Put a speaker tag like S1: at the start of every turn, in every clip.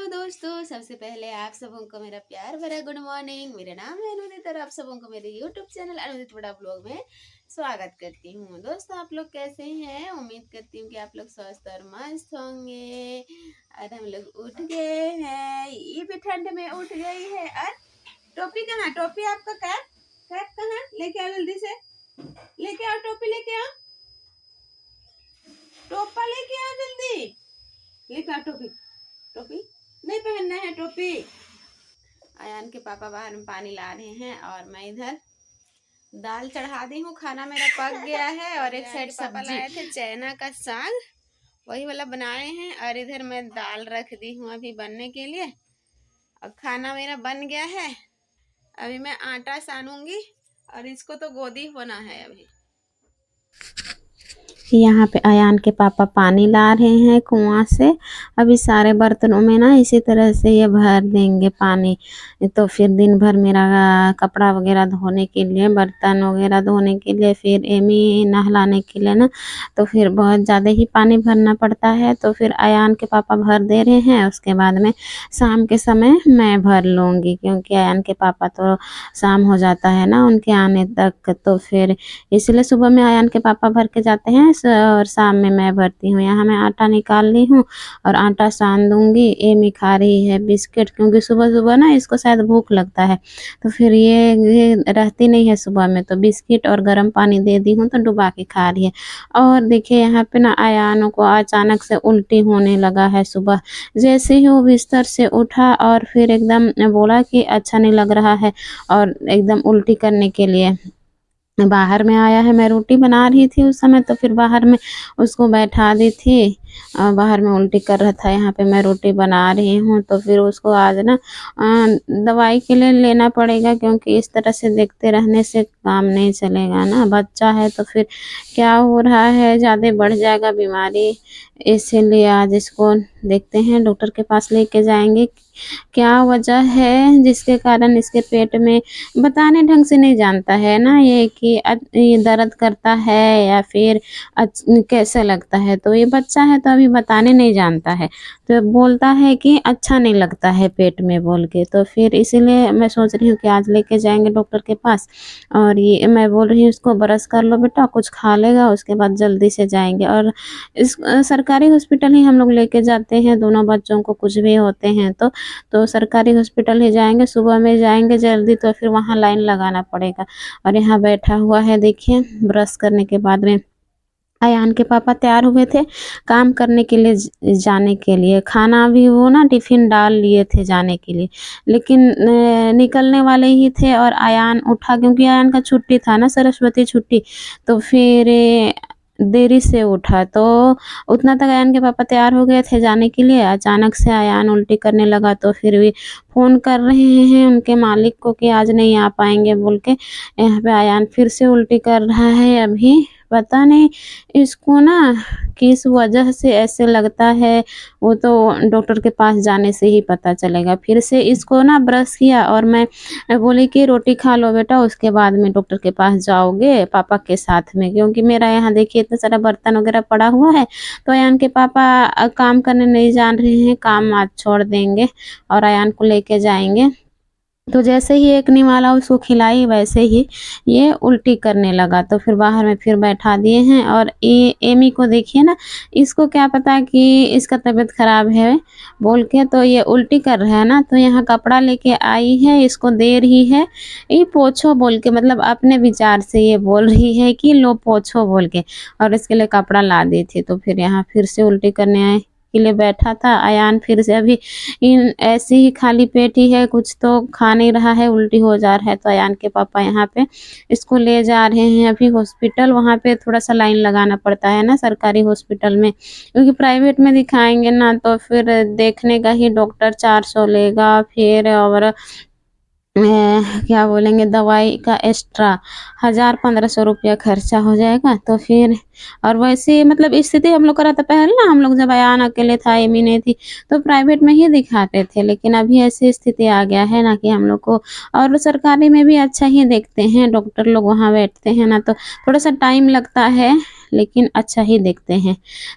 S1: दोस्तों, सबसे पहले आप सबों को मेरा प्यार भरा गुड मॉर्निंग। मेरा नाम है अनुदित और आप सबों को मेरे यूट्यूब चैनल अनुदित बड़ा ब्लॉग में स्वागत करती हूँ। दोस्तों, आप लोग कैसे हैं? उम्मीद करती हूँ कि आप लोग स्वस्थ और मस्त होंगे। और हम लोग उठ गए हैं, ये भी ठंड में उठ गई है। और टोपी कहाँ? टोपी आपका कैप कैप कहाँ? लेके आओ जल्दी से, लेके आओ टोपी, लेके आओ टोपा, लेके आओ जल्दी, लेके आओ टोपी। टोपी नहीं पहनना है टोपी। अयान के पापा बाहर में पानी ला रहे हैं और मैं इधर दाल चढ़ा दी हूँ। खाना मेरा पक गया है और एक साइड सब्जी लाए थे चैना का साग, वही वाला बनाए हैं। और इधर मैं दाल रख दी हूँ अभी बनने के लिए। और खाना मेरा बन गया है। अभी मैं आटा सानूंगी और इसको तो गोदी होना है। अभी यहाँ पे अयान के पापा पानी ला रहे हैं कुआं से। अभी सारे बर्तनों में ना इसी तरह से ये भर देंगे पानी। तो फिर दिन भर मेरा कपड़ा वगैरह धोने के लिए, बर्तन वगैरह धोने के लिए, फिर एमी नहलाने के लिए ना, तो फिर बहुत ज़्यादा ही पानी भरना पड़ता है। तो फिर अयान के पापा भर दे रहे हैं, उसके बाद में शाम के समय मैं भर लूँगी, क्योंकि अयान के पापा तो शाम हो जाता है ना उनके आने तक। तो फिर इसलिए सुबह में अयान के पापा भर के जाते हैं और शाम में मैं भरती हूँ। यहाँ मैं आटा निकाल ली हूँ और आटा सान दूंगी। एमी खा रही है बिस्किट, क्योंकि सुबह सुबह ना इसको शायद भूख लगता है। तो फिर ये रहती नहीं है सुबह में, तो बिस्किट और गर्म पानी दे दी हूँ तो डुबा के खा रही है। और देखिए यहाँ पे ना अयान को अचानक से उल्टी होने लगा है। सुबह जैसे ही वो बिस्तर से उठा और फिर एकदम बोला कि अच्छा नहीं लग रहा है, और एकदम उल्टी करने के लिए बाहर में आया है। मैं रोटी बना रही थी उस समय, तो फिर बाहर में उसको बैठा दी थी। बाहर में उल्टी कर रहा था, यहाँ पे मैं रोटी बना रही हूँ। तो फिर उसको आज ना दवाई के लिए लेना पड़ेगा, क्योंकि इस तरह से देखते रहने से काम नहीं चलेगा ना। बच्चा है तो फिर क्या हो रहा है, ज़्यादा बढ़ जाएगा बीमारी। इसीलिए आज इसको देखते हैं, डॉक्टर के पास लेके जाएंगे क्या वजह है जिसके कारण इसके पेट में, बताने ढंग से नहीं जानता है ना ये कि ये दर्द करता है या फिर कैसे लगता है। तो ये बच्चा है तो अभी बताने नहीं जानता है, तो बोलता है कि अच्छा नहीं लगता है पेट में बोल के। तो फिर इसीलिए मैं सोच रही हूँ कि आज लेके जाएंगे डॉक्टर के पास। और ये मैं बोल रही हूँ इसको ब्रश कर लो बेटा, कुछ खा लेगा, उसके बाद जल्दी से जाएंगे। और इस सरकारी हॉस्पिटल ही हम लोग लेके जाते हैं दोनों बच्चों को, कुछ भी होते हैं तो सरकारी हॉस्पिटल ही जाएंगे। सुबह में जाएंगे जल्दी, तो फिर वहाँ लाइन लगाना पड़ेगा। और यहाँ बैठा हुआ है देखिए, ब्रश करने के बाद में अयान के पापा तैयार हुए थे काम करने के लिए, जाने के लिए। खाना भी वो ना टिफिन डाल लिए थे जाने के लिए, लेकिन निकलने वाले ही थे और अयान उठा, क्योंकि अयान का छुट्टी था ना, सरस्वती छुट्टी। तो फिर देरी से उठा, तो उतना तक अयान के पापा तैयार हो गए थे जाने के लिए। अचानक से अयान उल्टी करने लगा, तो फिर भी फ़ोन कर रहे हैं उनके मालिक को कि आज नहीं आ पाएंगे बोल के। यहाँ पे अयान फिर से उल्टी कर रहा है। अभी पता नहीं इसको ना किस वजह से ऐसे लगता है, वो तो डॉक्टर के पास जाने से ही पता चलेगा। फिर से इसको ना ब्रश किया और मैं बोली कि रोटी खा लो बेटा, उसके बाद में डॉक्टर के पास जाओगे पापा के साथ में, क्योंकि मेरा यहाँ देखिए इतना सारा बर्तन वगैरह पड़ा हुआ है। तो अयान के पापा काम करने नहीं जान रहे हैं, काम आज छोड़ देंगे और अयान को लेके जाएंगे। तो जैसे ही एक निवाला उसको खिलाई, वैसे ही ये उल्टी करने लगा। तो फिर बाहर में फिर बैठा दिए हैं। और ये एमी को देखिए ना, इसको क्या पता कि इसका तबीयत खराब है बोल के, तो ये उल्टी कर रहा है ना। तो यहाँ कपड़ा लेके आई है, इसको दे रही है, ये पोछो बोल के, मतलब अपने विचार से ये बोल रही है कि लो पोछो बोल के, और इसके लिए कपड़ा ला दी थी। तो फिर यहाँ फिर से उल्टी करने आए के लिए बैठा था अयान। फिर से अभी इन ऐसे ही खाली पेट ही है, कुछ तो खा नहीं रहा है, उल्टी हो जा रहा है। तो अयान के पापा यहाँ पे इसको ले जा रहे हैं अभी हॉस्पिटल। वहाँ पे थोड़ा सा लाइन लगाना पड़ता है ना सरकारी हॉस्पिटल में, क्योंकि प्राइवेट में दिखाएंगे ना तो फिर देखने का ही डॉक्टर 400 लेगा, फिर और क्या बोलेंगे दवाई का एक्स्ट्रा 1000-1500 रुपया खर्चा हो जाएगा। तो फिर और वैसे मतलब स्थिति हम लोग का रहता पहले ना, हम लोग जब अयान अकेले था, एमी नहीं थी, तो प्राइवेट में ही दिखाते थे। लेकिन अभी ऐसी स्थिति आ गया है ना कि हम लोग को, और सरकारी में भी अच्छा ही देखते हैं डॉक्टर लोग, वहाँ बैठते हैं ना, तो थोड़ा सा टाइम लगता है लेकिन अच्छा ही दिखते हैं।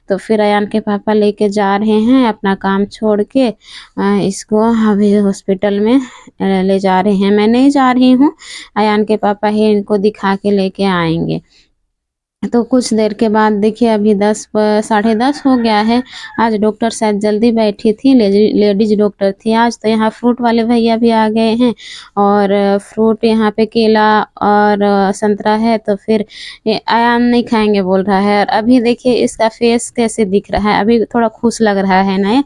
S1: तो फिर अयान के पापा लेके जा रहे हैं अपना काम छोड़ के इसको अभी हॉस्पिटल में ले जा रहे हैं। मैं नहीं जा रही हूँ, अयान के पापा ही इनको दिखा के लेके आएँगे। तो कुछ देर के बाद देखिए अभी 10 साढ़े 10 हो गया है। आज डॉक्टर शायद जल्दी बैठी थी, लेडीज़ डॉक्टर थी आज। तो यहाँ फ्रूट वाले भैया भी आ गए हैं और फ्रूट यहाँ पे केला और संतरा है। तो फिर ये अयान नहीं खाएँगे बोल रहा है। और अभी देखिए इसका फेस कैसे दिख रहा है, अभी थोड़ा खुश लग रहा है ना ये,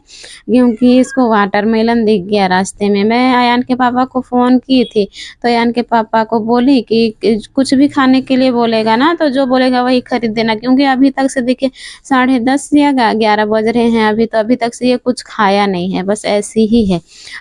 S1: क्योंकि इसको वाटरमेलन दिख गया रास्ते में। मैं अयान के पापा को फ़ोन की थी, तो अयान के पापा को बोली कि कुछ भी खाने के लिए बोलेगा ना तो जो बोलेगा वही खरीद देना, क्योंकि अभी तक से देखिए 10:30 या 11 बज रहे हैं अभी, तो अभी तक से ये कुछ खाया नहीं है, बस ऐसी ही है।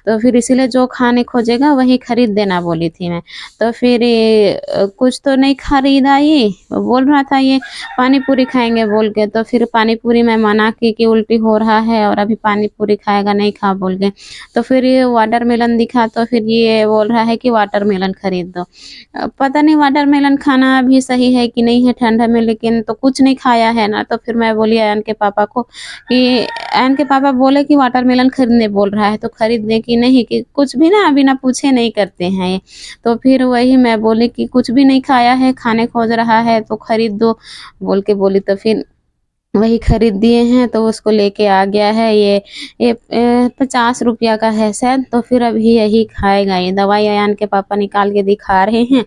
S1: तो फिर इसीलिए जो खाने खोजेगा वही खरीद देना बोली थी मैं। तो फिर ये कुछ तो नहीं खरीदा, ये बोल रहा था ये पानी पूरी खाएँगे बोल के। तो फिर पानी पूरी मैं मना की कि उल्टी हो रहा है और अभी पानी पूरी खाएगा, नहीं खा बोल के। तो फिर ये वाटरमेलन दिखा तो फिर ये बोल रहा है कि वाटरमेलन खरीद दो। पता नहीं वाटरमेलन खाना अभी सही है कि नहीं है ठंडा में, लेकिन तो कुछ नहीं खाया है ना। तो फिर मैं बोली अयान के पापा को कि अयान के पापा बोले कि वाटरमेलन खरीदने बोल रहा है तो खरीद दें कि नहीं, कि कुछ भी ना बिना पूछे नहीं करते हैं ये। तो फिर वही मैं बोली कि कुछ भी नहीं खाया है, खाने खोज रहा है तो खरीद दो बोल के बोली। तो फिर वही खरीद दिए हैं, तो उसको लेके आ गया है। ये 50 रुपया का है शायद। तो फिर अभी यही खाएगा। ये दवाई अयान के पापा निकाल के दिखा रहे हैं।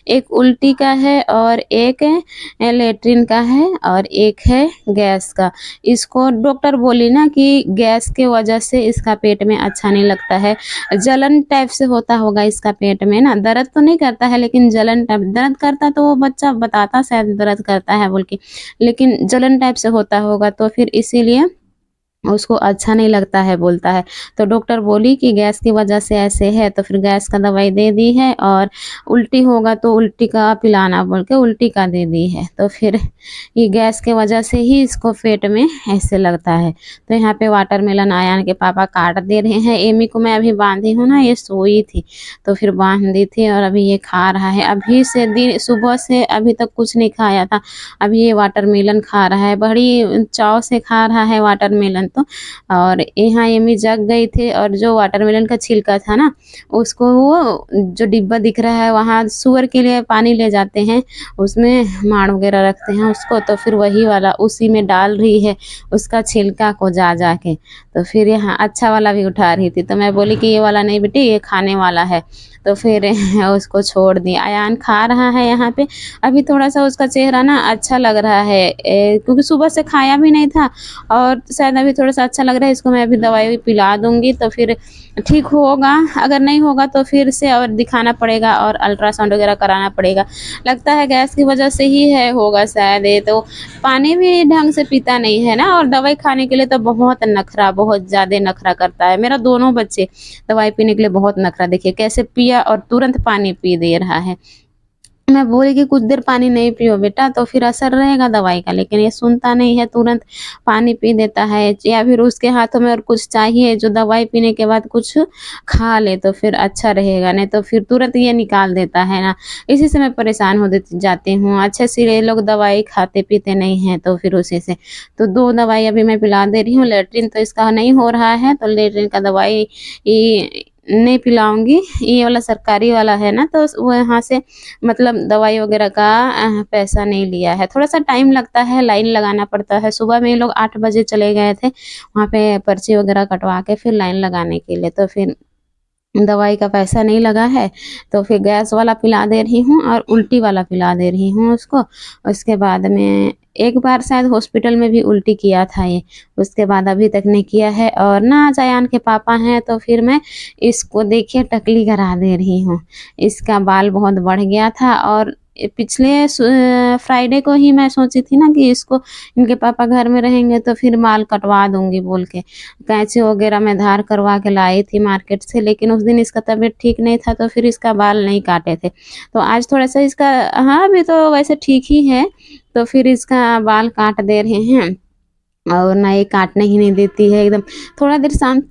S1: एक उल्टी का है और एक लेट्रिन का है और एक है गैस का। इसको डॉक्टर बोली ना कि गैस के वजह से इसका पेट में अच्छा नहीं लगता है, जलन टाइप से होता होगा इसका पेट में ना। दर्द तो नहीं करता है लेकिन जलन टाइप, दर्द करता तो वो बच्चा बताता शायद दर्द करता है बोल के, लेकिन जलन टाइप से होता होगा। तो फिर इसीलिए उसको अच्छा नहीं लगता है बोलता है। तो डॉक्टर बोली कि गैस की वजह से ऐसे है, तो फिर गैस का दवाई दे दी है और उल्टी होगा तो उल्टी का पिलाना बोल के उल्टी का दे दी है। तो फिर ये गैस के वजह से ही इसको पेट में ऐसे लगता है। तो यहाँ पे वाटरमेलन अयान के पापा काट दे रहे हैं। एमी को मैं अभी बांधी हूँ ना, ये सोई थी तो फिर बांध दी थी और अभी ये खा रहा है। अभी से दिन सुबह से अभी तक कुछ नहीं खाया था, अभी ये वाटरमेलन खा रहा है, बड़ी चाव से खा रहा है वाटरमेलन। तो और यहाँ एमी जग गई थी और जो वाटरमेलन का छिलका था ना, उसको वो जो डिब्बा दिख रहा है वहाँ सुअर के लिए पानी ले जाते हैं, उसमें माड़ वगैरह रखते हैं उसको, तो फिर वही वाला उसी में डाल रही है उसका छिलका को जा जा के। तो फिर यहाँ अच्छा वाला भी उठा रही थी, तो मैं बोली कि ये वाला नहीं बेटी, ये खाने वाला है। तो फिर उसको छोड़ दी। अयान खा रहा है यहाँ पे। अभी थोड़ा सा उसका चेहरा ना अच्छा लग रहा है, क्योंकि सुबह से खाया भी नहीं था और शायद अभी थोड़ा सा अच्छा लग रहा है। इसको मैं अभी दवाई पिला दूंगी तो फिर ठीक होगा, अगर नहीं होगा तो फिर से और दिखाना पड़ेगा और अल्ट्रासाउंड वगैरह कराना पड़ेगा। लगता है गैस की वजह से ही है होगा शायद। ये तो पानी भी ढंग से पीता नहीं है ना, और दवाई खाने के लिए तो बहुत नखरा, बहुत ज़्यादा नखरा करता है। मेरा दोनों बच्चे दवाई पीने के लिए बहुत नखरा, देखिए कैसे पिया और तुरंत पानी पी दे रहा है। मैं बोली कि कुछ देर पानी नहीं पियो बेटा तो फिर असर रहेगा दवाई का, लेकिन ये सुनता नहीं है, तुरंत पानी पी देता है। या फिर उसके हाथों में और कुछ चाहिए जो दवाई पीने के बाद कुछ खा ले तो फिर अच्छा रहेगा, नहीं तो फिर तुरंत ये निकाल देता है ना। इसी से मैं परेशान हो जाती हूँ। अच्छे से ये लोग दवाई खाते पीते नहीं हैं, तो फिर उसी से तो 2 दवाई अभी मैं पिला दे रही हूँ। लेट्रिन तो इसका नहीं हो रहा है, तो लेट्रिन का दवाई नहीं पिलाऊंगी। ये वाला सरकारी वाला है ना, तो वो यहाँ से मतलब दवाई वगैरह का पैसा नहीं लिया है। थोड़ा सा टाइम लगता है, लाइन लगाना पड़ता है। सुबह में ये लोग 8 बजे चले गए थे वहाँ पे पर्ची वगैरह कटवा के फिर लाइन लगाने के लिए, तो फिर दवाई का पैसा नहीं लगा है। तो फिर गैस वाला पिला दे रही हूँ और उल्टी वाला पिला दे रही हूँ उसको। उसके बाद में एक बार शायद हॉस्पिटल में भी उल्टी किया था ये, उसके बाद अभी तक नहीं किया है। और ना अयान के पापा हैं तो फिर मैं इसको देखिए टकली करा दे रही हूँ। इसका बाल बहुत बढ़ गया था और पिछले फ्राइडे को ही मैं सोची थी ना कि इसको, इनके पापा घर में रहेंगे तो फिर बाल कटवा दूंगी बोल के कैंची वगैरह मैं धार करवा के लाई थी मार्केट से, लेकिन उस दिन इसका तबीयत ठीक नहीं था तो फिर इसका बाल नहीं काटे थे। तो आज थोड़ा सा इसका, हाँ अभी तो वैसे ठीक ही है, तो फिर इसका बाल काट दे रहे हैं। और ना ये काटने ही नहीं देती है एकदम।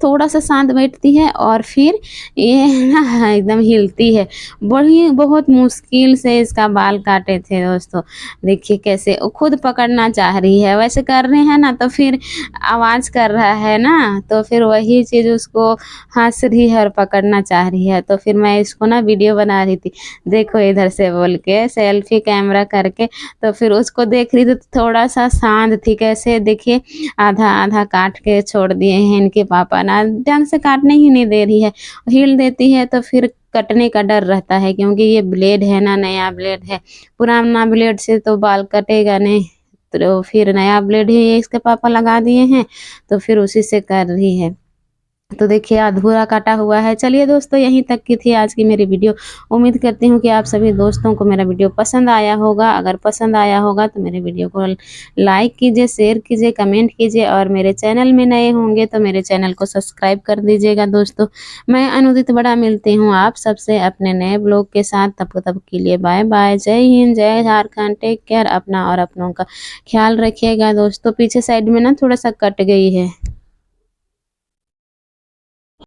S1: थोड़ा सा शांत बैठती है और फिर ये ना एकदम हिलती है। बड़ी बहुत मुश्किल से इसका बाल काटे थे दोस्तों। देखिए कैसे वो खुद पकड़ना चाह रही है, वैसे कर रहे हैं ना तो फिर आवाज़ कर रहा है ना, तो फिर वही चीज़ उसको हँस रही है और पकड़ना चाह रही है। तो फिर मैं इसको ना वीडियो बना रही थी, देखो इधर से बोल के सेल्फी कैमरा करके। तो फिर उसको देख रही थी तो थोड़ा सा शांत थी। कैसे देखिए आधा आधा काट के छोड़ दिए हैं इनके पापा ना, ढंग से काटने ही नहीं दे रही है। हिल देती है तो फिर कटने का डर रहता है, क्योंकि ये ब्लेड है ना, नया ब्लेड है। पुराना ब्लेड से तो बाल कटेगा नहीं, तो फिर नया ब्लेड ही ये इसके पापा लगा दिए हैं, तो फिर उसी से कर रही है। तो देखिए अधूरा काटा हुआ है। चलिए दोस्तों, यहीं तक की थी आज की मेरी वीडियो। उम्मीद करती हूँ कि आप सभी दोस्तों को मेरा वीडियो पसंद आया होगा। अगर पसंद आया होगा तो मेरे वीडियो को लाइक कीजिए, शेयर कीजिए, कमेंट कीजिए, और मेरे चैनल में नए होंगे तो मेरे चैनल को सब्सक्राइब कर दीजिएगा दोस्तों। मैं अनुदित बड़ा मिलती हूँ आप सबसे अपने नए ब्लॉग के साथ। तब के लिए बाय बाय। जय हिंद, जय झारखंड। टेक केयर, अपना और अपनों का ख्याल रखिएगा दोस्तों। पीछे साइड में ना थोड़ा सा कट गई है।